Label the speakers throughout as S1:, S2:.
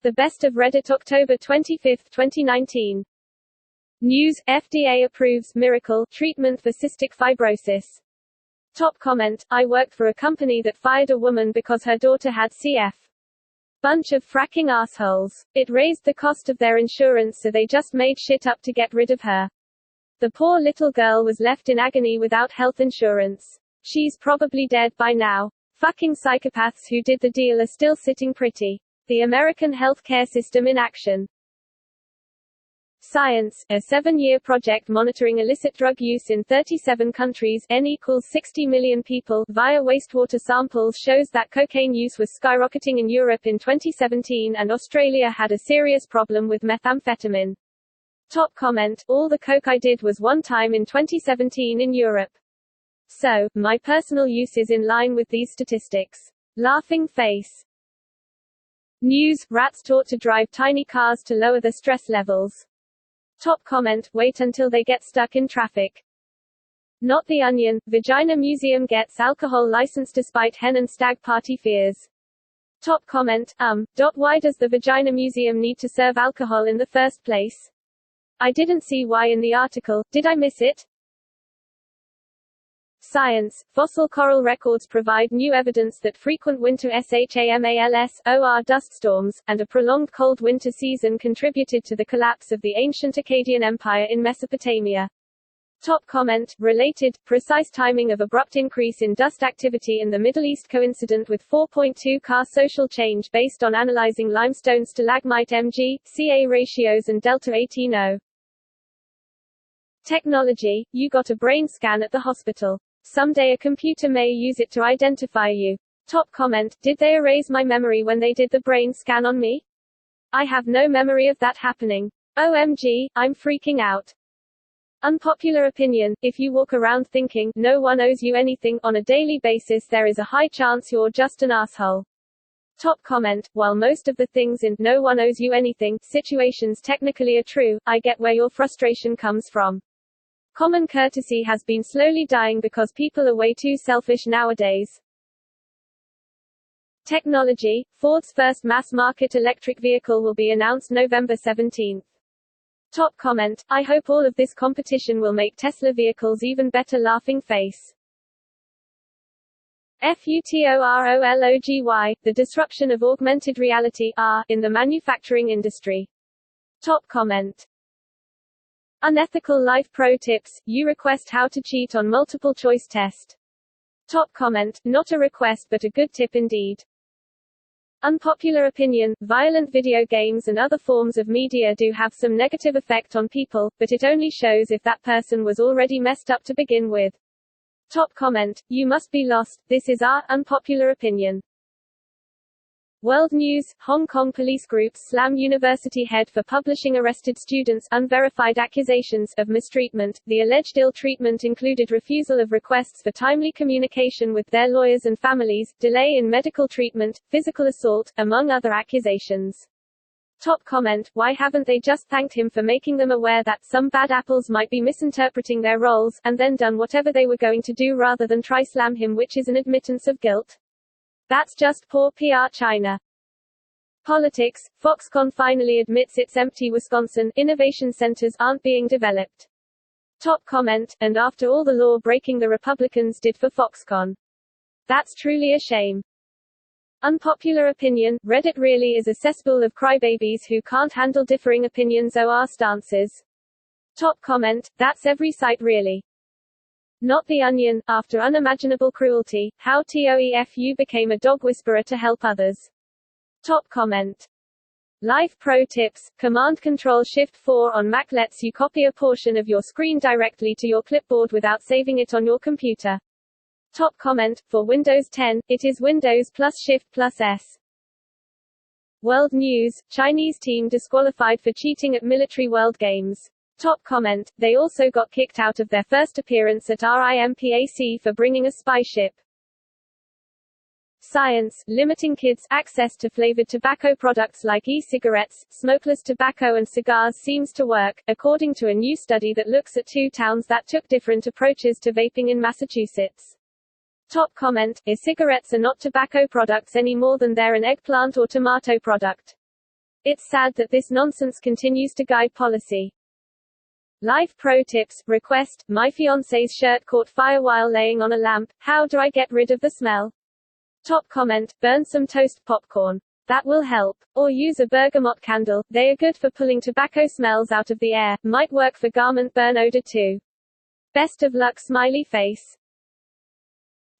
S1: The Best of Reddit, October 25, 2019. News: FDA approves miracle treatment for cystic fibrosis. Top comment: I worked for a company that fired a woman because her daughter had CF. Bunch of fracking assholes. It raised the cost of their insurance, so they just made shit up to get rid of her. The poor little girl was left in agony without health insurance. She's probably dead by now. Fucking psychopaths who did the deal are still sitting pretty. The American healthcare system in action. Science: a 7-year project monitoring illicit drug use in 37 countries, n equals 60 million people, via wastewater samples shows that cocaine use was skyrocketing in Europe in 2017 and Australia had a serious problem with methamphetamine. Top comment: all the coke I did was one time in 2017 in Europe. So, my personal use is in line with these statistics. Laughing face. News: rats taught to drive tiny cars to lower the stress levels. Top comment: wait until they get stuck in traffic. NottheOnion: Vagina Museum gets alcohol license despite hen and stag party fears. Top comment: why does the Vagina Museum need to serve alcohol in the first place? I didn't see why in the article, did I miss it? Science: fossil coral records provide new evidence that frequent winter SHAMALS/OR dust storms, and a prolonged cold winter season contributed to the collapse of the ancient Akkadian Empire in Mesopotamia. Top comment: related, precise timing of abrupt increase in dust activity in the Middle East coincident with 4.2 car social change based on analyzing limestone stalagmite Mg/Ca ratios and delta 18O. Technology: you got a brain scan at the hospital. Someday a computer may use it to identify you. Top comment: did they erase my memory when they did the brain scan on me? I have no memory of that happening. OMG, I'm freaking out. Unpopular opinion: if you walk around thinking no one owes you anything on a daily basis, there is a high chance you're just an asshole. Top comment: while most of the things in no one owes you anything situations technically are true, I get where your frustration comes from. Common courtesy has been slowly dying because people are way too selfish nowadays. Technology: Ford's first mass-market electric vehicle will be announced November 17. Top comment: I hope all of this competition will make Tesla vehicles even better. Laughing face. Futurology: the disruption of augmented reality in the manufacturing industry. Top comment: UnethicalLifeProTips: you request how to cheat on multiple choice test. Top comment: not a request but a good tip indeed. Unpopular opinion: violent video games and other forms of media do have some negative effect on people, but it only shows if that person was already messed up to begin with. Top comment: you must be lost, this is our unpopular opinion. WorldNews: Hong Kong police groups slam university head for publishing arrested students' unverified accusations of mistreatment. The alleged ill treatment included refusal of requests for timely communication with their lawyers and families, delay in medical treatment, physical assault, among other accusations. Top comment: why haven't they just thanked him for making them aware that some bad apples might be misinterpreting their roles, and then done whatever they were going to do rather than try slam him, which is an admittance of guilt? That's just poor PR. China. Politics: Foxconn finally admits its empty Wisconsin innovation centers aren't being developed. Top comment: and after all the law breaking the Republicans did for Foxconn. That's truly a shame. Unpopular opinion: Reddit really is a cesspool of crybabies who can't handle differing opinions or stances. Top comment: that's every site really. NottheOnion: after unimaginable cruelty, how TOEFU became a dog whisperer to help others. Top comment: LifeProTips: Command-Control-Shift-4 on Mac lets you copy a portion of your screen directly to your clipboard without saving it on your computer. Top comment: for Windows 10, it is Windows plus Shift plus S. WorldNews: Chinese team disqualified for cheating at Military World Games. Top comment: they also got kicked out of their first appearance at RIMPAC for bringing a spy ship. Science: limiting kids' access to flavored tobacco products like e-cigarettes, smokeless tobacco and cigars seems to work, according to a new study that looks at 2 towns that took different approaches to vaping in Massachusetts. Top comment: e-cigarettes are not tobacco products any more than they're an eggplant or tomato product. It's sad that this nonsense continues to guide policy. LifeProTips request: my fiance's shirt caught fire while laying on a lamp. How do I get rid of the smell? Top comment: burn some toast popcorn. That will help. Or use a bergamot candle. They are good for pulling tobacco smells out of the air. Might work for garment burn odor too. Best of luck, smiley face.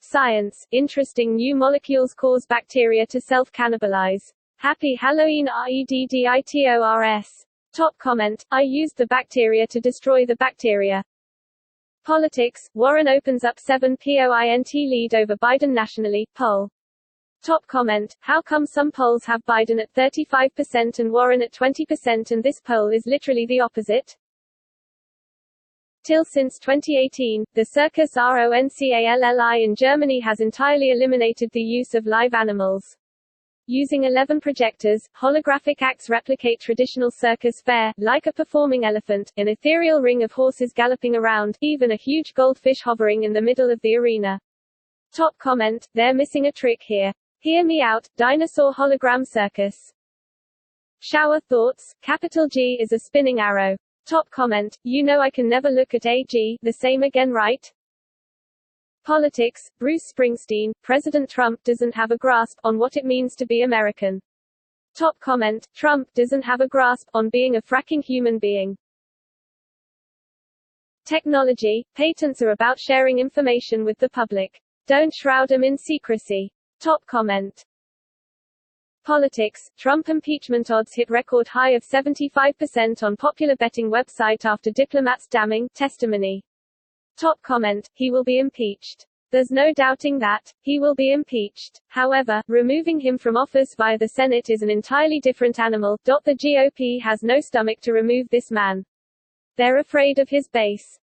S1: Science: interesting new molecules cause bacteria to self-cannibalize. Happy Halloween REDDITORS. Top comment: I used the bacteria to destroy the bacteria. Politics: Warren opens up 7-point lead over Biden nationally. Poll. Top comment: how come some polls have Biden at 35% and Warren at 20% and this poll is literally the opposite? Since 2018, the circus RONCALLI in Germany has entirely eliminated the use of live animals. Using 11 projectors, holographic acts replicate traditional circus fare, like a performing elephant, an ethereal ring of horses galloping around, even a huge goldfish hovering in the middle of the arena. Top comment: they're missing a trick here. Hear me out, dinosaur hologram circus. ShowerThoughts: capital G is a spinning arrow. Top comment: you know I can never look at AG the same again, right? Politics: Bruce Springsteen, President Trump doesn't have a grasp on what it means to be American. Top comment: Trump doesn't have a grasp on being a fracking human being. Technology: patents are about sharing information with the public. Don't shroud them in secrecy. Top comment. Politics: Trump impeachment odds hit record high of 75% on popular betting website after diplomats' damning testimony. Top comment: he will be impeached. There's no doubting that. He will be impeached. However, removing him from office via the Senate is an entirely different animal. The GOP has no stomach to remove this man. They're afraid of his base.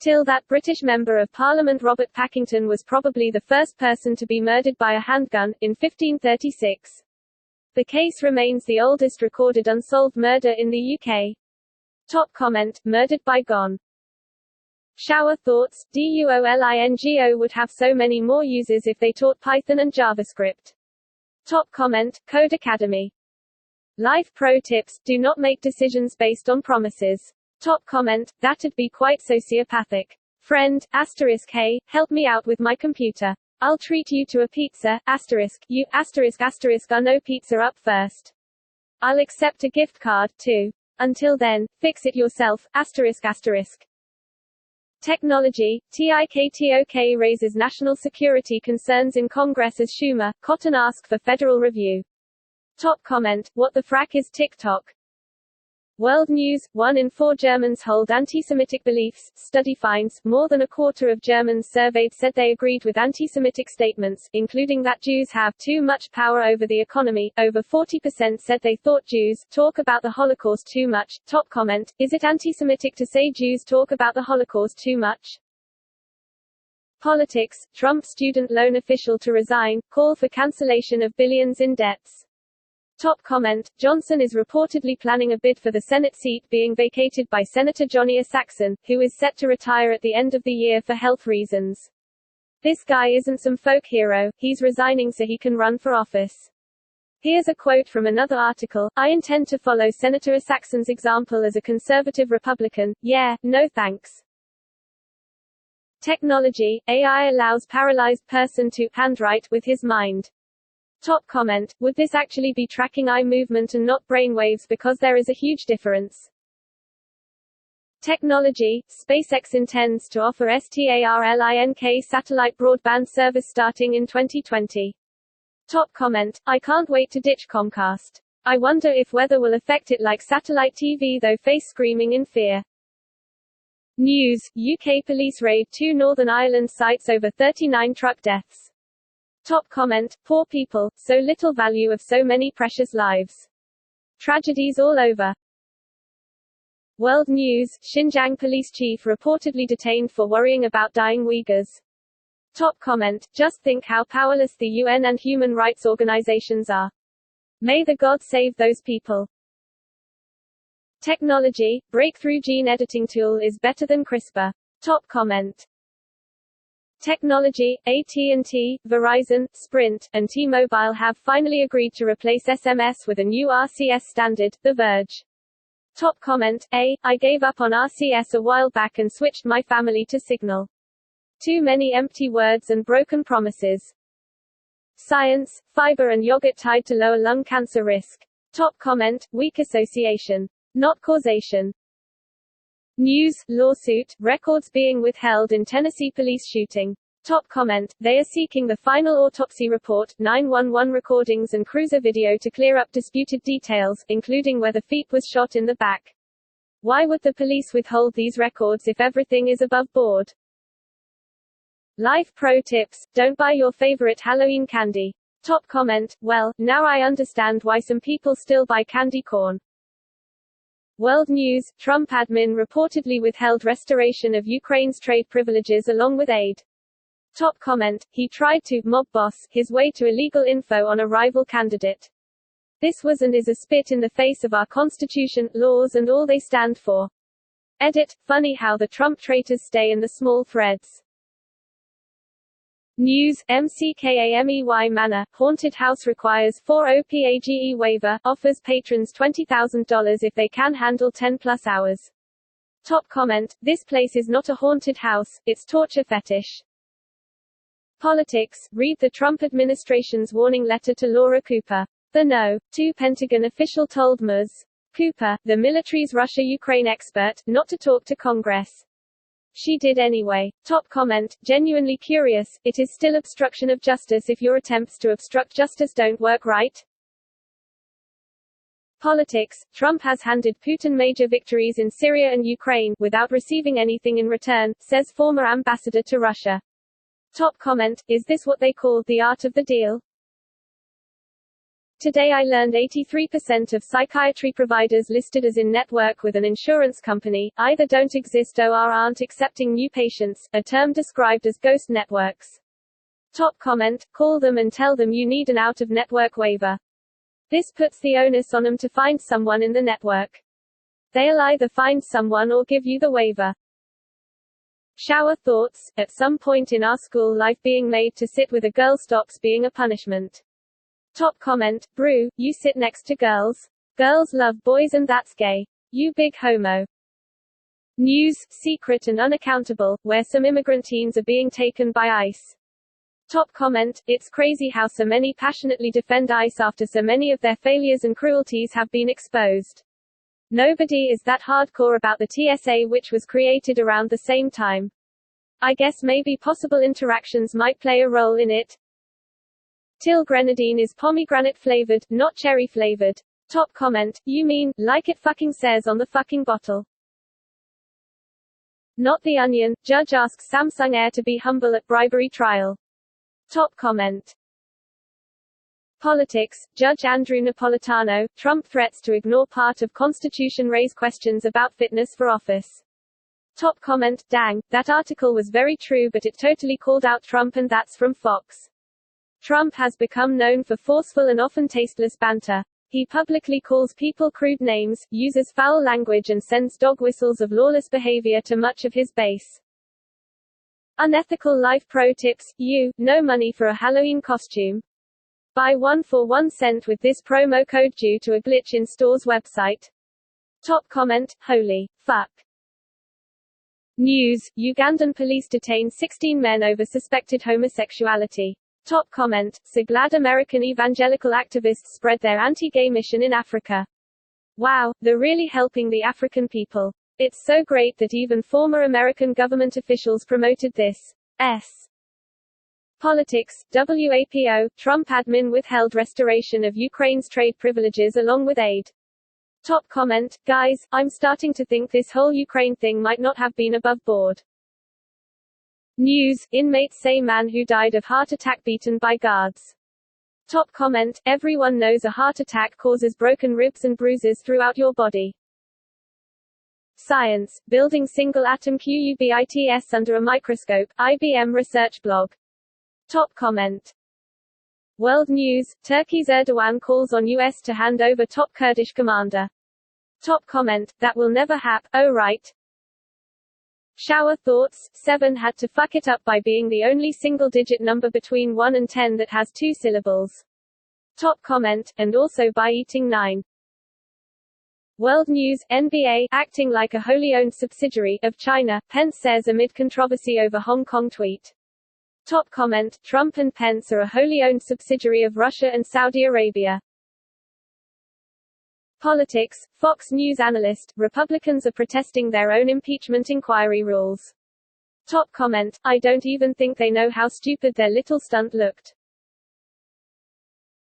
S1: That British Member of Parliament Robert Packington was probably the first person to be murdered by a handgun, in 1536. The case remains the oldest recorded unsolved murder in the UK. Top comment: murdered by gun. ShowerThoughts: DUOLINGO would have so many more uses if they taught Python and JavaScript. Top comment: Code Academy. LifeProTips: do not make decisions based on promises. Top comment: that'd be quite sociopathic. Friend, *hey, help me out with my computer. I'll treat you to a pizza, you, are no pizza up first. I'll accept a gift card, too. Until then, fix it yourself, *. Technology: TikTok raises national security concerns in Congress as Schumer, Cotton ask for federal review. Top comment: what the frack is TikTok? WorldNews: 1 in 4 Germans hold anti-Semitic beliefs. Study finds, more than a quarter of Germans surveyed said they agreed with anti-Semitic statements, including that Jews have too much power over the economy. Over 40% said they thought Jews talk about the Holocaust too much. Top comment: is it anti-Semitic to say Jews talk about the Holocaust too much? Politics: Trump student loan official to resign, call for cancellation of billions in debts. Top comment: Johnson is reportedly planning a bid for the Senate seat being vacated by Senator Johnny Isakson, who is set to retire at the end of the year for health reasons. This guy isn't some folk hero, he's resigning so he can run for office. Here's a quote from another article: I intend to follow Senator Isakson's example as a conservative Republican. Yeah, no thanks. Technology: AI allows paralyzed person to handwrite with his mind. Top comment: would this actually be tracking eye movement and not brainwaves, because there is a huge difference? Technology: SpaceX intends to offer Starlink satellite broadband service starting in 2020. Top comment: I can't wait to ditch Comcast. I wonder if weather will affect it like satellite TV though. Face screaming in fear. News: UK police raid 2 Northern Ireland sites over 39 truck deaths. Top comment: poor people, so little value of so many precious lives. Tragedies all over. WorldNews: Xinjiang police chief reportedly detained for worrying about dying Uyghurs. Top comment: just think how powerless the UN and human rights organizations are. May the God save those people. Technology: breakthrough gene editing tool is better than CRISPR. Top comment: Technology, AT&T, Verizon, Sprint, and T-Mobile have finally agreed to replace SMS with a new RCS standard, The Verge. Top comment, I gave up on RCS a while back and switched my family to Signal. Too many empty words and broken promises. Science, fiber and yogurt tied to lower lung cancer risk. Top comment, weak association. Not causation. News, lawsuit, records being withheld in Tennessee police shooting. Top comment, they are seeking the final autopsy report, 911 recordings and cruiser video to clear up disputed details, including whether feet was shot in the back. Why would the police withhold these records if everything is above board? LifeProTips, don't buy your favorite Halloween candy. Top comment, well, now I understand why some people still buy candy corn. WorldNews, Trump admin reportedly withheld restoration of Ukraine's trade privileges along with aid. Top comment, he tried to mob boss his way to illegal info on a rival candidate. This was and is a spit in the face of our Constitution, laws and all they stand for. Edit, funny how the Trump traitors stay in the small threads. News, MCKAMEY Manor, haunted house requires 4 OPAGE waiver, offers patrons $20,000 if they can handle 10+ hours. Top comment, this place is not a haunted house, it's torture fetish. Politics, read the Trump administration's warning letter to Laura Cooper. The No. 2 Pentagon official told Ms. Cooper, the military's Russia-Ukraine expert, not to talk to Congress. She did anyway. Top comment, genuinely curious, it is still obstruction of justice if your attempts to obstruct justice don't work right? Politics, Trump has handed Putin major victories in Syria and Ukraine, without receiving anything in return, says former ambassador to Russia. Top comment, is this what they call the art of the deal? Today I learned 83% of psychiatry providers listed as in network with an insurance company, either don't exist or aren't accepting new patients, a term described as ghost networks. Top comment, call them and tell them you need an out-of-network waiver. This puts the onus on them to find someone in the network. They'll either find someone or give you the waiver. ShowerThoughts, at some point in our school life being made to sit with a girl stops being a punishment. Top comment, brew, you sit next to girls? Girls love boys and that's gay. You big homo. News, secret and unaccountable, where some immigrant teens are being taken by ICE. Top comment, it's crazy how so many passionately defend ICE after so many of their failures and cruelties have been exposed. Nobody is that hardcore about the TSA, which was created around the same time. I guess maybe possible interactions might play a role in it. Till grenadine is pomegranate flavored, not cherry flavored. Top comment, you mean, like it fucking says on the fucking bottle. NottheOnion, judge asks Samsung heir to be humble at bribery trial. Top comment. Politics, Judge Andrew Napolitano, Trump threats to ignore part of Constitution raise questions about fitness for office. Top comment, dang, that article was very true but it totally called out Trump and that's from Fox. Trump has become known for forceful and often tasteless banter. He publicly calls people crude names, uses foul language and sends dog whistles of lawless behavior to much of his base. Unethical Life Pro Tips, no money for a Halloween costume. Buy one for 1 cent with this promo code due to a glitch in store's website. Top comment, holy fuck. News, Ugandan police detain 16 men over suspected homosexuality. Top comment, so glad American evangelical activists spread their anti-gay mission in Africa. Wow, they're really helping the African people. It's so great that even former American government officials promoted this. Politics, WAPO, Trump admin withheld restoration of Ukraine's trade privileges along with aid. Top comment, guys, I'm starting to think this whole Ukraine thing might not have been above board. News, inmates say man who died of heart attack beaten by guards. Top comment, everyone knows a heart attack causes broken ribs and bruises throughout your body. Science, building single atom qubits under a microscope, IBM research blog. Top comment. World News, Turkey's Erdogan calls on US to hand over top Kurdish commander. Top comment, that will never happen, oh right. ShowerThoughts, 7 had to fuck it up by being the only single-digit number between 1 and 10 that has 2 syllables. Top comment, and also by eating 9. WorldNews, NBA, acting like a wholly owned subsidiary of China, Pence says amid controversy over Hong Kong tweet. Top comment, Trump and Pence are a wholly owned subsidiary of Russia and Saudi Arabia. Politics, Fox News analyst, Republicans are protesting their own impeachment inquiry rules. Top comment, I don't even think they know how stupid their little stunt looked.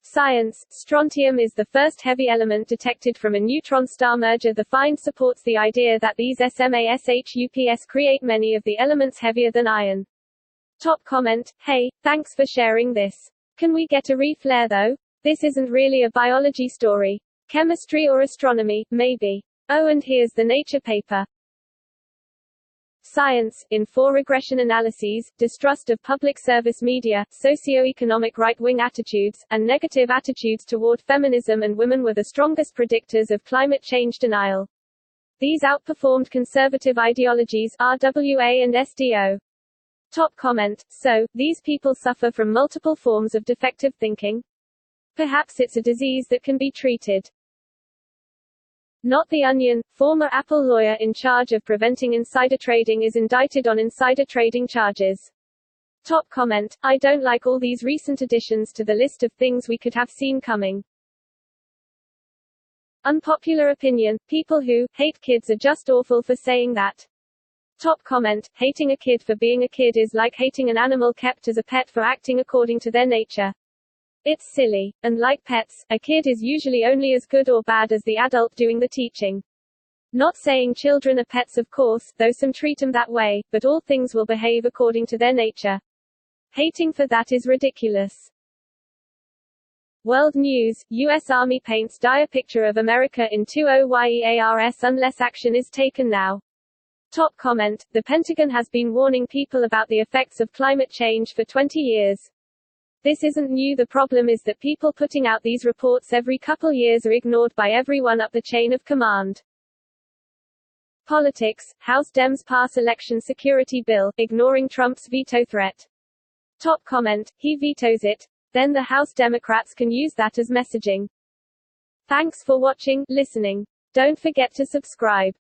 S1: Science, strontium is the first heavy element detected from a neutron star merger. The find supports the idea that these SMASHUPS create many of the elements heavier than iron. Top comment, hey, thanks for sharing this. Can we get a reflare though? This isn't really a biology story. Chemistry or astronomy, maybe. Oh, and here's the Nature paper. Science, in 4 regression analyses, distrust of public service media, socio-economic right-wing attitudes, and negative attitudes toward feminism and women were the strongest predictors of climate change denial. These outperformed conservative ideologies, RWA and SDO. Top comment, so, these people suffer from multiple forms of defective thinking? Perhaps it's a disease that can be treated. NottheOnion, former Apple lawyer in charge of preventing insider trading is indicted on insider trading charges. Top comment, I don't like all these recent additions to the list of things we could have seen coming. Unpopular opinion, people who hate kids are just awful for saying that. Top comment, hating a kid for being a kid is like hating an animal kept as a pet for acting according to their nature. It's silly, and like pets, a kid is usually only as good or bad as the adult doing the teaching. Not saying children are pets of course, though some treat them that way, but all things will behave according to their nature. Hating for that is ridiculous. World News, U.S. Army paints dire picture of America in 20years unless action is taken now. Top comment, the Pentagon has been warning people about the effects of climate change for 20 years. This isn't new. The problem is that people putting out these reports every couple years are ignored by everyone up the chain of command. Politics, House Dems pass election security bill, ignoring Trump's veto threat. Top comment, he vetoes it. Then the House Democrats can use that as messaging. Thanks for watching, listening. Don't forget to subscribe.